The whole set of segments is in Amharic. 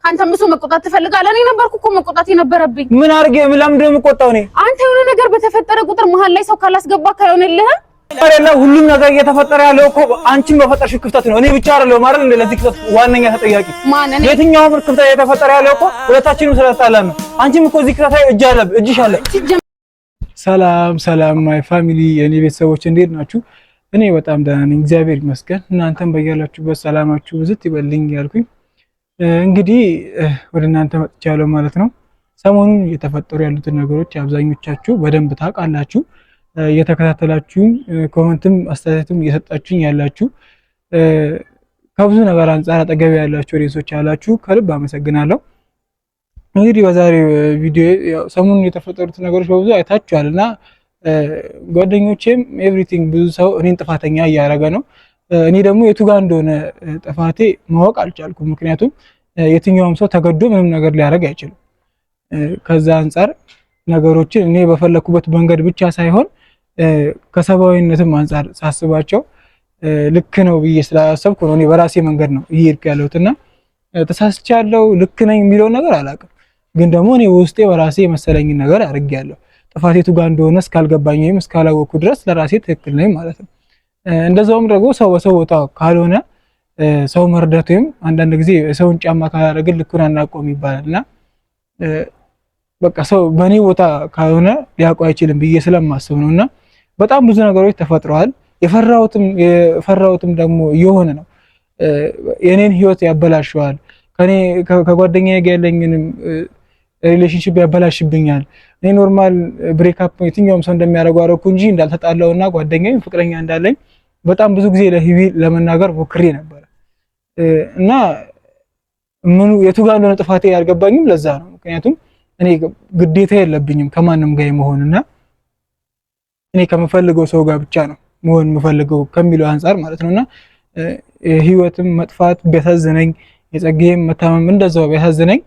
አንተም እሱ መቆጣት ትፈልጋለህ? እኔ ነበርኩ እኮ መቆጣት የነበረብኝ። ምን አድርጌ ለምንድን ነው የምቆጣው? እኔ አንተ የሆነ ነገር በተፈጠረ ቁጥር መሀል ላይ ሰው ካላስገባ ካይሆንልህ አይደለ? ሁሉም ነገር እየተፈጠረ ያለው እኮ አንቺም በፈጠርሽው ክፍተት ነው። እኔ ብቻ አይደለም ማለት እንደ ለዚህ ክፍተት ዋነኛ ተጠያቂ የትኛው ክፍተት እየተፈጠረ ያለው እኮ ሁለታችንም ስለተጣላን ነው። አንቺም እኮ እዚህ ክፍተት ላይ እጅሽ አለ። ሰላም ማይ ፋሚሊ፣ የኔ ቤተሰቦች እንዴት ናችሁ? እኔ በጣም ደህና ነኝ፣ እግዚአብሔር ይመስገን። እናንተም በያላችሁበት ሰላማችሁ ብዝት ይበልኝ ያልኩኝ እንግዲህ ወደ እናንተ መጥቻለሁ ማለት ነው። ሰሞኑን እየተፈጠሩ ያሉትን ነገሮች አብዛኞቻችሁ በደንብ ታውቃላችሁ። እየተከታተላችሁኝ ኮሜንትም አስተያየትም እየሰጣችሁኝ ያላችሁ ከብዙ ነገር አንፃር አጠገብ ያላችሁ ሬሶች ያላችሁ ከልብ አመሰግናለሁ። እንግዲህ በዛሬው ቪዲዮ ሰሞኑን የተፈጠሩት ነገሮች በብዙ አይታችኋልና ጓደኞቼም ኤቭሪቲንግ ብዙ ሰው እኔን ጥፋተኛ እያደረገ ነው። እኔ ደግሞ የቱ ጋር እንደሆነ ጥፋቴ ማወቅ አልቻልኩም። ምክንያቱም የትኛውም ሰው ተገዶ ምንም ነገር ሊያደርግ አይችልም። ከዛ አንፃር ነገሮችን እኔ በፈለኩበት መንገድ ብቻ ሳይሆን ከሰባዊነትም አንፃር ሳስባቸው ልክ ነው ብዬ ስላሰብኩ ነው እኔ በራሴ መንገድ ነው እየሄድኩ ያለሁትና ተሳስቻለሁ ልክ ነኝ የሚለው ነገር አላውቅም። ግን ደግሞ እኔ ውስጤ በራሴ የመሰለኝን ነገር አድርጌያለሁ። ጥፋቴ የቱ ጋር እንደሆነ እስካልገባኝ ወይም እስካላወቅኩ ድረስ ለራሴ ትክክል ነኝ ማለት ነው። እንደዛውም ደግሞ ሰው በሰው ቦታ ካልሆነ ሰው መርዳት ወይም አንዳንድ ጊዜ ሰውን ጫማ ካላደረግን ልኩን አናውቀውም ይባላልና በቃ ሰው በኔ ቦታ ካልሆነ ሊያውቀው አይችልም ብዬ ስለማስብ ነውና በጣም ብዙ ነገሮች ተፈጥረዋል። የፈራሁትም ደግሞ እየሆነ ነው። የኔን ህይወት ያበላሸዋል። ከጓደኛዬ ጋር ያለኝንም ሪሌሽንሺፕ ያበላሽብኛል። እኔ ኖርማል ብሬክአፕ የትኛውም ሰው እንደሚያደርገው አደረኩ እንጂ እንዳልተጣላውና ጓደኛዬም ፍቅረኛ እንዳለኝ በጣም ብዙ ጊዜ ለሂዊ ለመናገር ሞክሬ ነበር እና የቱ ጋር እንደሆነ ጥፋቴ ያልገባኝም ለዛ ነው። ምክንያቱም እኔ ግዴታ የለብኝም ከማንም ጋር መሆንና እኔ ከምፈልገው ሰው ጋር ብቻ ነው መሆን የምፈልገው ከሚለው አንፃር ማለት ነውና ህይወትም መጥፋት ቢያሳዝነኝ የጸጋዬም መታመም እንደዛው ቢያሳዝነኝ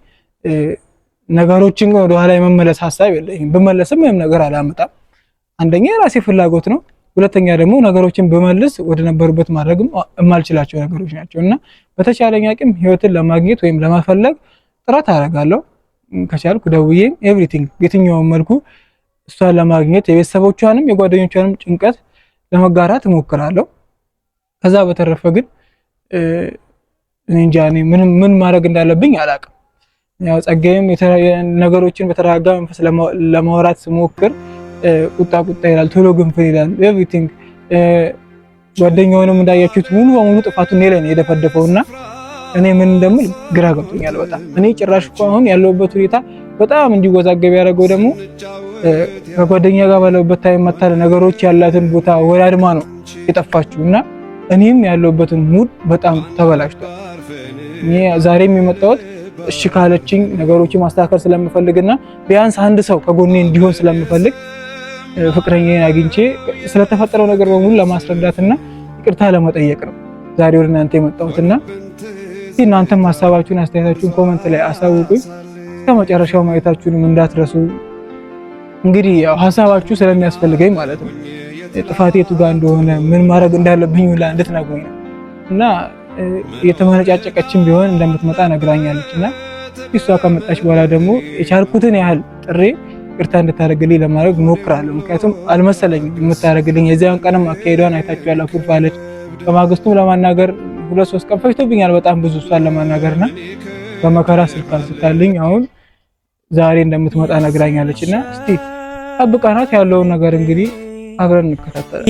ነገሮችን ወደ ኋላ የመመለስ ሐሳብ የለኝም። በመለስም ምንም ነገር አላመጣም። አንደኛ የራሴ ፍላጎት ነው፣ ሁለተኛ ደግሞ ነገሮችን በመልስ ወደ ነበሩበት ማድረግም የማልችላቸው ነገሮች ናቸውና በተቻለኝ አቅም ህይወትን ለማግኘት ወይም ለመፈለግ ጥረት አደርጋለሁ። ከቻልኩ ደውዬም ኤቭሪቲንግ የትኛውም መልኩ እሷን ለማግኘት የቤተሰቦቿንም የጓደኞቿንም ጭንቀት ለመጋራት እሞክራለሁ። ከዛ በተረፈ ግን እንጃ እኔ ምን ማድረግ እንዳለብኝ አላውቅም። ያው ጸጋዬም ነገሮችን በተረጋጋ መንፈስ ለማውራት ስሞክር ቁጣ ይላል፣ ቶሎ ግንፍል ይላል። ኤቭሪቲንግ ጓደኛውንም እንዳያችሁት ሙሉ በሙሉ ጥፋቱን እኔ ላይ ነው የደፈደፈውና እኔ ምን እንደምል ግራ ገብቶኛል በጣም። እኔ ጭራሽ እኮ አሁን ያለውበት ሁኔታ በጣም እንዲወዛገብ ያደረገው ደግሞ ከጓደኛ ጋር ባለበት ታይም መታለ ነገሮች ያላትን ቦታ ወላድማ ነው የጠፋችውና እኔም ያለውበትን ሙድ በጣም ተበላሽቷል። እኔ ዛሬም የመጣሁት እሺ ካለችኝ ነገሮችን ማስተካከል ስለምፈልግና ቢያንስ አንድ ሰው ከጎኔ እንዲሆን ስለምፈልግ ፍቅረኛዬን አግኝቼ ስለተፈጠረው ነገር በሙሉ ለማስረዳትና ይቅርታ ለመጠየቅ ነው ዛሬ ወደ እናንተ የመጣሁትና እናንተም ሐሳባችሁን አስተያየታችሁን ኮሜንት ላይ አሳውቁኝ። ከመጨረሻው ማየታችሁንም እንዳትረሱ። እንግዲህ ያው ሐሳባችሁ ስለሚያስፈልገኝ ማለት ነው ጥፋቴ የቱ ጋር እንደሆነ ምን ማድረግ እንዳለብኝ ሁላ እንድትነግሩኝ ነው እና የተመነጫጨቀችም ቢሆን እንደምትመጣ ነግራኛለችና እሷ ከመጣች በኋላ ደግሞ የቻልኩትን ያህል ጥሬ ይቅርታ እንድታደርግልኝ ለማድረግ ሞክራለሁ። ምክንያቱም አልመሰለኝም የምታደርግልኝ። የዚያን ቀንም አካሄዷን አይታችሁ ያላችሁ ባለች በማግስቱም ለማናገር 2-3 ቀን ፈጅቶብኛል በጣም ብዙ እሷን ለማናገርና በመከራ ስልክ አንስታልኝ አሁን ዛሬ እንደምትመጣ ነግራኛለችና እስቲ ጠብቀናት ያለውን ነገር እንግዲህ አብረን እንከታተላለን።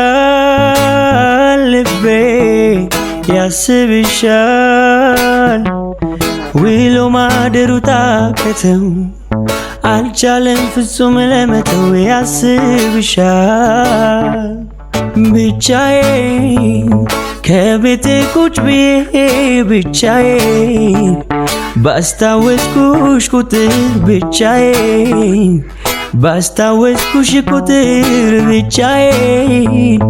ያስብሻል ልቤ ያስብሻል ውሎ ማደሩ ታከተው አልቻለም ፍጹም ለመተው ያስብሻል ብቻዬን ከቤቴ ቁጭ ብዬ ብቻዬን ባስታወስኩሽ ቁጥር ብቻዬን ባስታወስኩሽ ቁጥር ብቻዬን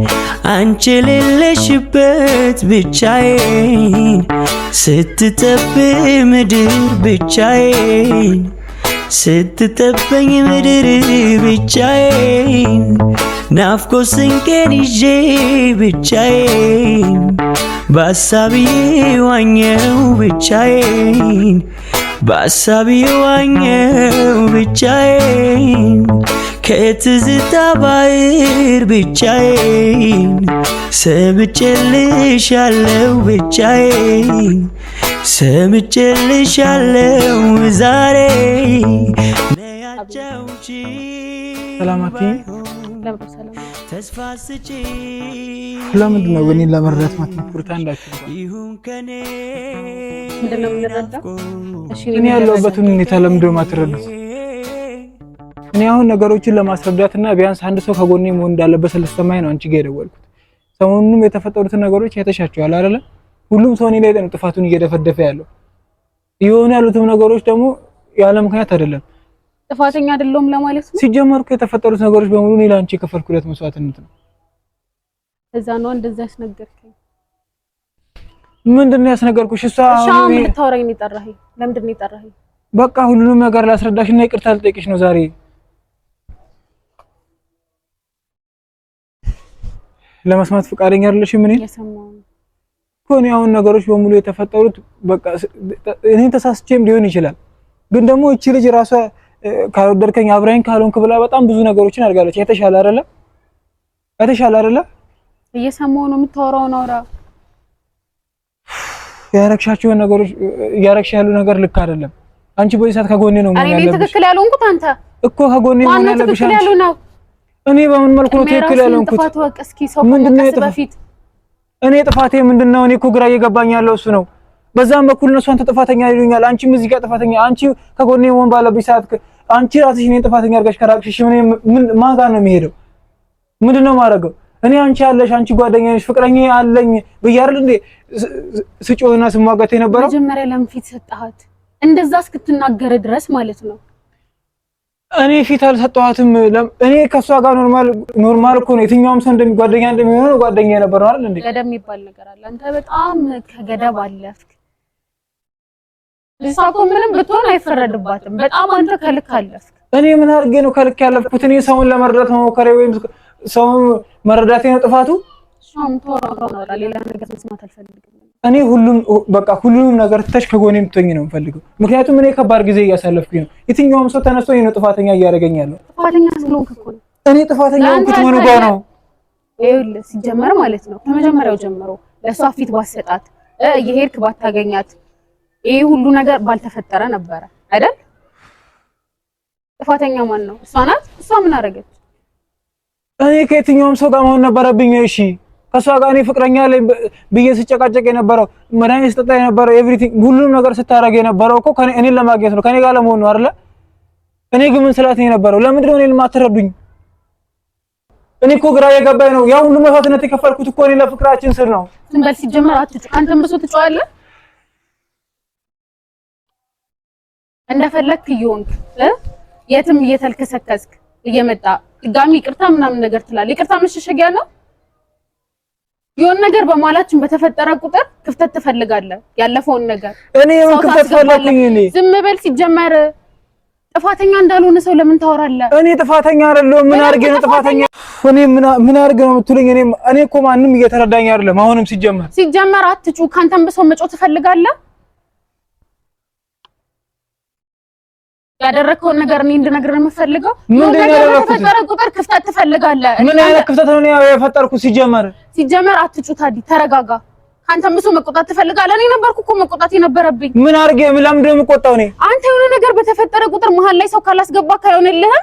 አንቺ የሌለሽበት ብቻዬን ስትጠብ ምድር ብቻዬን ስትጠበኝ ምድር ብቻዬን ናፍቆ ስንቄን ይዤ ብቻዬን በሀሳቤ ዋኘው ብቻዬን በሀሳቤ ዋኘው ብቻዬን ከትዝታ ባህር ብቻዬን ሰምጬልሻለሁ ብቻዬን ሰምጬልሻለሁ ዛሬ ነያጫውቺ ሰላማቲ ለምሳሌ ተስፋ ስጪ ለምንድን ነው እኔን ለመረዳት ማትሞክሩት? አንዳችሁ ይሁን ከኔ ምንድነው የምንረዳው? እሺ እኔ ያለሁበትን ሁኔታ ለምንድን ነው የማትረዱት? እኔ አሁን ነገሮችን ለማስረዳትና ቢያንስ አንድ ሰው ከጎኔ መሆን እንዳለበት ስለተሰማኝ ነው አንቺ ጋር የደወልኩት። ሰሞኑንም የተፈጠሩትን ነገሮች አይተሻቸዋል አይደለ? ሁሉም ሰው እኔ ላይ ነው ጥፋቱን እየደፈደፈ ያለው። ይሆን ያሉትም ነገሮች ደግሞ ያለ ምክንያት አይደለም። ጥፋተኛ አይደለም ለማለት ነው። ሲጀመር እኮ የተፈጠሩት ነገሮች በሙሉ እኔ ላንቺ የከፈልኩለት መስዋዕትነት ነው። እዛ ነው እንደዛ ያስነገርከኝ። ምንድነው ያስነገርኩሽ? እሷ ሻም ልታወራኝ ነው የጠራኸኝ? ለምንድን ነው የጠራኸኝ? በቃ ሁሉንም ነገር ላስረዳሽና ይቅርታ ልጠይቅሽ ነው ዛሬ። ለመስማት ፈቃደኛ አይደለሽም? ምን የሰማው እኮ እኔ አሁን ነገሮች በሙሉ የተፈጠሩት በቃ እኔ ተሳስቼም ሊሆን ይችላል፣ ግን ደግሞ እቺ ልጅ ራሷ ካልወደድከኝ አብራኝ ካልሆንክ ብላ በጣም ብዙ ነገሮችን አድርጋለች። የተሻለ አይደለ? እየሰማው ነው የምታወራው ነው። ያረክሻቸው ነገሮች ያረክሽ ያሉ ነገር ልክ አይደለም። አንቺ በዚህ ሰዓት ከጎኔ ነው ማለት ያለብሽ። እኔ ትክክል ያልሆንኩት አንተ እኮ ከጎኔ ነው ያለብሽ። እኔ በምን መልኩ ነው ትክክል ያልሆንኩት? ምንድነው በፊት እኔ ጥፋቴ ምንድነው? እኔ እኮ ግራ እየገባኝ ያለው እሱ ነው። በዛም በኩል እነሱ አንተ ጥፋተኛ ይሉኛል፣ አንቺ እዚህ ጋር ጥፋተኛ። አንቺ ከጎኔ መሆን ባለብሽ ሰዓት አንቺ ራስሽ እኔን ጥፋተኛ አድርገሽ ከራቅሽ ምን ማን ጋር ነው የሚሄደው? ምንድነው ማረገው? እኔ አንቺ አለሽ፣ አንቺ ጓደኛ ነሽ፣ ፍቅረኛ አለኝ ብያርል እንዴ ስጮህና ስሟገት የነበረው? መጀመሪያ ለምን ፊት ሰጣሃት? እንደዛ እስክትናገር ድረስ ማለት ነው። እኔ ፊት አልሰጠኋትም። እኔ ከሷ ጋር ኖርማል እኮ ነው። የትኛውም ሰው ጓደኛ እንደሚሆነው ጓደኛ የነበረው አይደል እንዴ? ገደብ የሚባል ነገር አለ። አንተ በጣም ከገደብ አለፍክ። ልሳኮ ምንም ብትሆን አይፈረድባትም። በጣም አንተ ከልክ አለፍክ። እኔ ምን አድርጌ ነው ከልክ ያለፍኩት? እኔ ሰውን ለመረዳት መሞከሬ ወይም ሰውን መረዳቴ ነው ጥፋቱ? ሻም ተወራራ ሌላ ነገር መስማት አልፈልግም። እኔ ሁሉንም ነገር ትተሽ ከጎኔ የምትሆኚ ነው የምፈልገው። ምክንያቱም እኔ ከባድ ጊዜ እያሳለፍኩኝ ነው። የትኛውም ሰው ተነስቶ ነው ጥፋተኛ እያደረገኝ ያለው። ጥፋተኛ ስለሆንክ እኮ ነው። እኔ ጥፋተኛ ሆንኩት ምኑ ጋር ነው? ይኸውልህ ሲጀመር ማለት ነው ከመጀመሪያው ጀምሮ ለሷ ፊት ባሰጣት እየሄድክ ባታገኛት ይሄ ሁሉ ነገር ባልተፈጠረ ነበረ አይደል? ጥፋተኛ ማን ነው? እሷ ናት። እሷ ምን አደረገች? እኔ ከየትኛውም ሰው ጋር መሆን ነበረብኝ? እሺ ከሷ ጋር እኔ ፍቅረኛ ላይ ብዬ ስጨቃጨቅ የነበረው መድኃኒት ስጠጣ የነበረው ኤቭሪቲንግ ሁሉም ነገር ስታረግ የነበረው እኮ እኔን ለማግኘት ነው፣ ከኔ ጋር ለመሆን ነው አይደለ? እኔ ግን ምን ስላት ነው የነበረው? ለምንድን ነው እኔን የማትረዱኝ? እኔ እኮ ግራ የገባኝ ነው። ያ ሁሉ መስዋዕትነት የከፈልኩት እኮ እኔ ለፍቅራችን ስል ነው። ዝም በል። ሲጀመር አትጩ። አንተም ብሶ ትጫዋለህ እንደፈለክ እየሆንክ የትም እየተልከሰከስክ እየመጣ ድጋሚ ይቅርታ ምናምን ነገር ትላለህ። ይቅርታ መሸሸጊያ ነው። የሆነ ነገር በማላችን በተፈጠረ ቁጥር ክፍተት ትፈልጋለህ። ያለፈውን ነገር እኔ ምን ክፍተት ፈለኩኝ? እኔ ዝም በል። ሲጀመር ጥፋተኛ እንዳልሆነ ሰው ለምን ታወራለህ? እኔ ጥፋተኛ አይደለሁም። ምን አድርጌ ነው ጥፋተኛ? እኔ ምን አድርጌ ነው የምትሉኝ? እኔ እኮ ማንንም እየተረዳኝ አይደለም። አሁንም ሲጀመር አትጩ። ካንተም ብሶ መጮህ ትፈልጋለህ። ያደረከውን ነገር እኔ እንድነግርህ የምፈልገው ምንድነው? በተፈጠረ ቁጥር ክፍተት ትፈልጋለህ። ምን አይነት ክፍተት ነው የፈጠርኩት? ሲጀመር አትጩ። ታዲ ተረጋጋ። አንተም ብሶ መቆጣት ትፈልጋለህ። እኔ ነበርኩ እኮ መቆጣት የነበረብኝ። ምን አድርጌ ለምንድን ነው የምቆጣው? አንተ የሆነ ነገር በተፈጠረ ቁጥር መሀል ላይ ሰው ካላስገባ ካይሆንልህ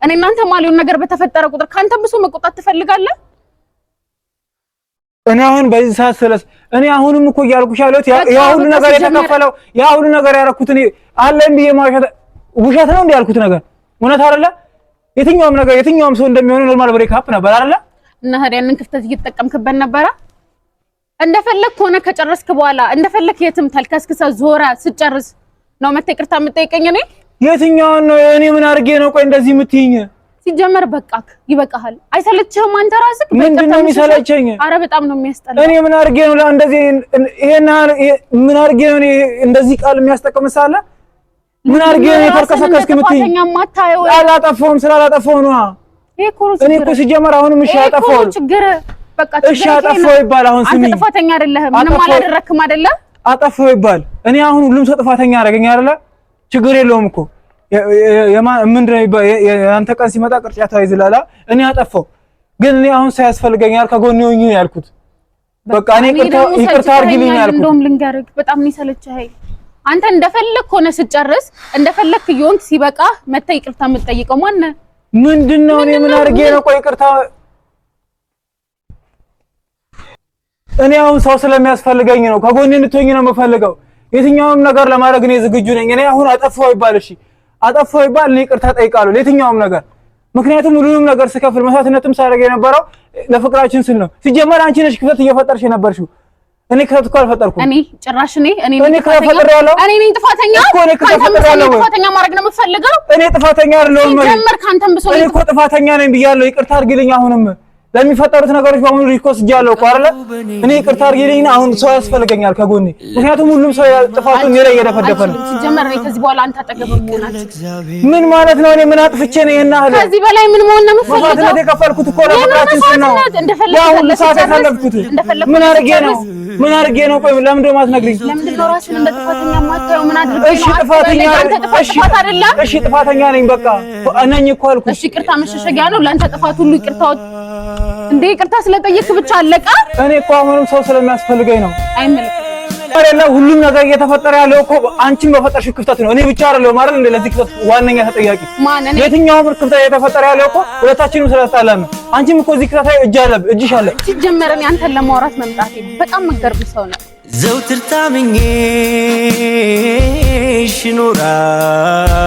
እኔ እናንተ ማለት የሆነ ነገር በተፈጠረ ቁጥር ካንተም ብሶ መቆጣት ትፈልጋለህ። እኔ አሁን በዚህ ሰዓት ስለስ እኔ አሁንም እኮ እያልኩሽ ያለሁት ያ ሁሉ ነገር የተከፈለው ያ ሁሉ ነገር ያደረኩት እኔ አለኝ ብዬ ማውሸት ውሸት ነው እንዴ ያልኩት ነገር እውነት አይደለ? የትኛውም ሰው እንደሚሆነው ኖርማል ብሬክ አፕ ነበር አይደለ? እና ያንን ክፍተት እየተጠቀምክበት ነበረ። እንደፈለክ ሆነ ከጨረስክ በኋላ እንደፈለክ የትም ተልከስክሰ ዞራ ስጨርስ ነው መተህ ይቅርታ የምጠይቀኝ? እኔ የትኛውን ነው እኔ ምን አድርጌ ነው ቆይ እንደዚህ የምትይኝ? ሲጀመር በቃክ፣ ይበቃሃል። አይሰለችህም አንተ ራስህ? ምንድነው የሚሰለቸኝ? አረ በጣም ነው የሚያስጠላው። እኔ ምን አድርጌ ነው እንደዚህ ምን አድርጌ ነው እንደዚህ ቃል የሚያስጠቅም ሳለ ምን አድርጌ ነው የተርከሰከስክ የምትይኝ? አላጠፋሁም። ስላላጠፋሁ ነው እኔ እኮ ሲጀመር አሁንም እሺ አጠፋው ችግር በቃ እሺ አጠፋው ይባል አሁን ስሚ አንተ ጥፋተኛ አይደለህም ምንም አላደረክም አይደለ አጠፋው ይባል እኔ አሁን ሁሉም ሰው ጥፋተኛ አደረገኝ አይደለ ችግር የለውም እኮ ምንድነው አንተ ቀን ሲመጣ ቅርጫታ ይዝላላ እኔ አጠፋው ግን እኔ አሁን ሳያስፈልገኛል ከጎኔ ሆኜ ያልኩት በቃ እኔ ይቅርታ አድርግልኝ ያልኩት እንደውም ልንገርህ በጣም ነው ሰለቸኸኝ አንተ እንደፈለክ ሆነ ስጨርስ እንደፈለክ ይሆንክ ሲበቃ መተ ይቅርታ የምትጠይቀው ማን ምንድነው እኔ ምን አድርጌ ነው ቆይ ይቅርታ እኔ አሁን ሰው ስለሚያስፈልገኝ ነው ከጎኔ እንድትሆኝ ነው የምፈልገው የትኛውም ነገር ለማድረግ እኔ ዝግጁ ነኝ እኔ አሁን አጠፋው ይባል እሺ አጠፋው ይባል እኔ ይቅርታ ጠይቃለሁ ለየትኛውም ነገር ምክንያቱም ሁሉንም ነገር ስከፍል መስዋዕትነትም ሳደርግ የነበረው ለፍቅራችን ስል ነው ሲጀመር አንቺ ነሽ ክፍተት እየፈጠርሽ የነበርሽው እኔ ክፍተት እኮ አልፈጠርኩም እኔ ጭራሽ እኔ ነኝ ጥፋተኛ እኮ እኔ ጥፋተኛ ማድረግ ነው የምፈልገው እኔ ጥፋተኛ አይደለሁም ጀመር ካንተም ብሶ እኔ እኮ ጥፋተኛ ነኝ ብያለሁ ይቅርታ አድርግልኝ አሁንም ለሚፈጠሩት ነገሮች በሙሉ ሪኮርስ ይያለው እኮ አይደለ እኔ ይቅርታ አድርግልኝ አሁን ሰው ያስፈልገኛል ከጎኔ ምክንያቱም ሁሉም ሰው ጥፋቱን እኔ ላይ እየደፈደፈ ነው ሲጀመር እኔ ከዚህ በኋላ አንተ አጠገብ መሆናችሁ ምን ማለት ነው እኔ ምን አጥፍቼ ነው የናህለ ከዚህ በላይ ምን መሆን ነው የምፈልገው መስዋዕትነት የከፈልኩት እኮ ለፍቅራችን ስል ነው ያው ሁሉ ሰዓት ያሳለፍኩት ምን አድርጌ ነው ቆይ ለምን ደው ማትነግሪኝ ለምን ነው ራስን እንደ ጥፋተኛ ማታየው ምን አድርጌ ነው እሺ ጥፋተኛ ነኝ በቃ እነኝ እኮ አልኩ እሺ ይቅርታ መሸሸጊያ ነው ለአንተ ጥፋት ሁሉ ይቅርታው እንዴ ይቅርታ ስለጠየቅክ ብቻ አለቀ እኔ እኮ አሁንም ሰው ስለሚያስፈልገኝ ነው አይመለከትም አይደለ ሁሉም ነገር እየተፈጠረ ያለው እኮ አንቺም በፈጠርሽው ክፍተት ነው እኔ ብቻ አይደለም ማለት እንደ ለዚህ ክፍተት ዋነኛ ተጠያቂ የትኛውም ክፍተት እየተፈጠረ ያለው እኮ ሁለታችንም ስለታላን ነው አንቺም እኮ እዚህ ክፍተት እጅሽ አለ ሲጀመረኝ አንተን ለማውራት መምጣቴ በጣም መገርም ሰው ነው ዘውትር ታምኜሽ እኖራለሁ